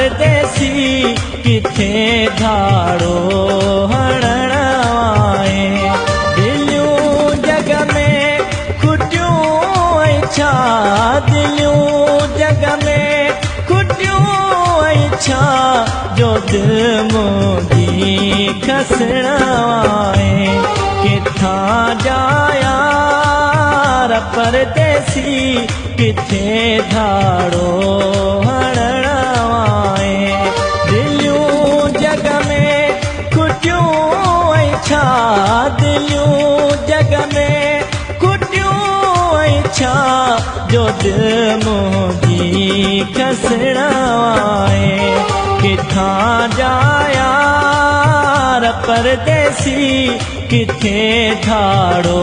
परदेसी किथे धाड़ो हणण आए। दिलियूं जग में खुटियूं ऐं छा, दिलियूं जग में खुटियूं ऐं छा, जो दिल मुंहिंजी खसण आए। किथां जा यार परदेसी किथे धाड़ो हणण आए। दिलियूं जग में खुटियूं ऐं छा, दिलियूं जग में खुटियूं ऐं छा, जो दिल मुंहिंजी खसण आए। किथां जा यार परदेसी किथे धाड़ो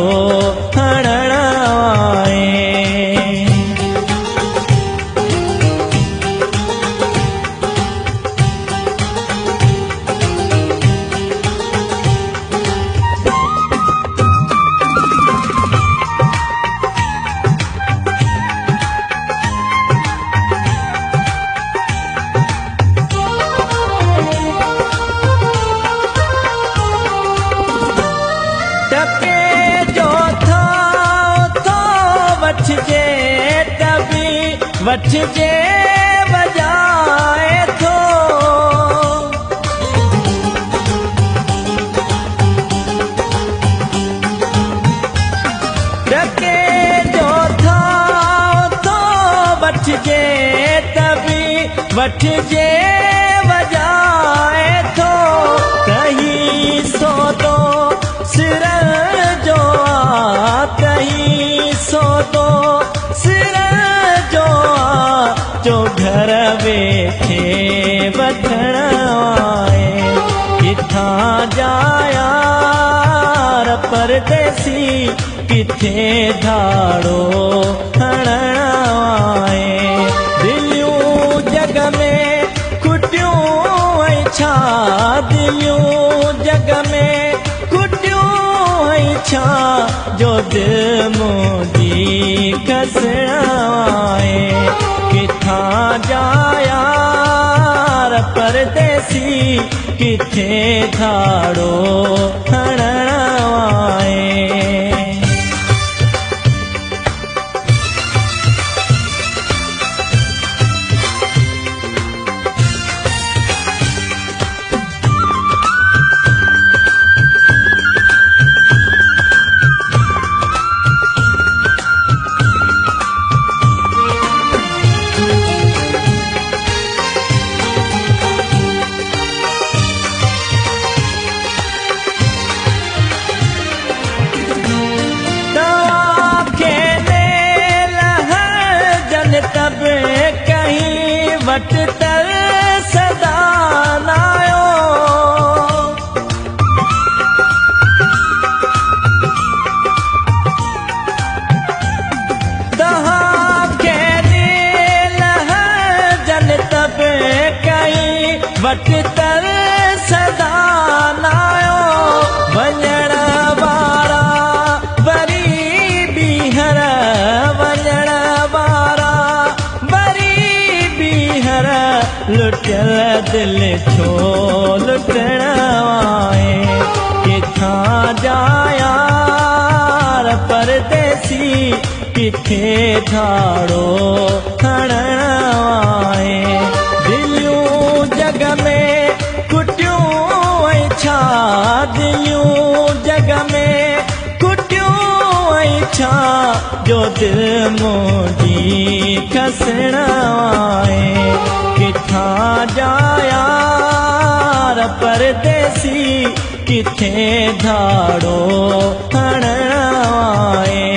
हणण आए। वठजे बजाए थो, डके जो था थो वठजे तभी वठजे बजाए थो। कहीं सौदो सिर जो आ, कहीं सौदो सिर जो घर वेठे वठण आए। किथां जा यार परदेसी किथे धाड़ो हणण आए। दिलियूं जग में खुटियूं ऐं छा, दिलियूं जग में खुटियूं ऐं छा, जो दिल मुंहिंजी खसण आए। किथां जा यार परदेसी किथे धाड़ो हणण आए। वट तर सदा नायो, तहां खे नील जन तब कहीं वट तर सदा नायो। वञण वारा वरी बीहर, वञण वारा लुटियल दिल छो लुटण आए। किथां जा यार परदेसी किथे धाड़ो हणण आए। दिलियूं जग में खुटियूं ऐं छा, दिलियूं जग में खुटियूं ऐं छा, जो दिल मुंहिंजी खसण आए। किथां जा यार परदेसी किथे धाड़ो हणण आए।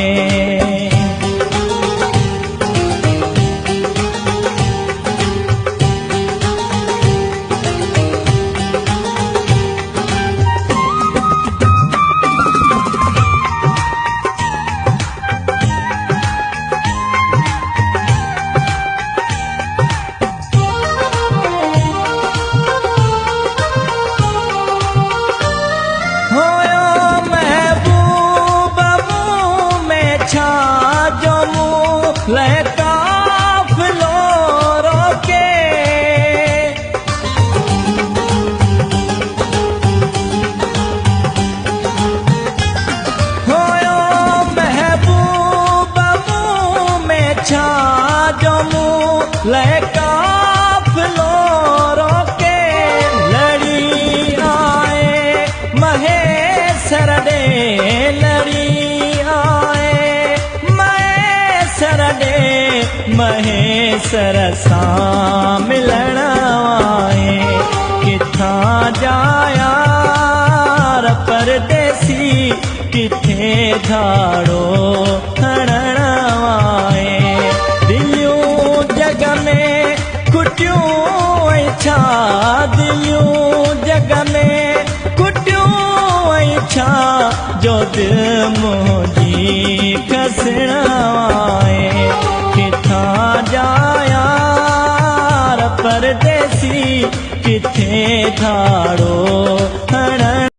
होयो काफ़िलो रोके लड़ी आए महेसर ॾे लड़ी आए महेसर ॾे महेसर सां मिलण आए किथां जा यार परदेसी किथे धाड़ो हणण आए दिलियूं जग में कुटियूं ऐं छा दिलियूं जग में कुटियूं ऐं छा जो दिलि मुंहिंजी खसण आए किथां जा यार परदेसी किथे धाड़ो हणण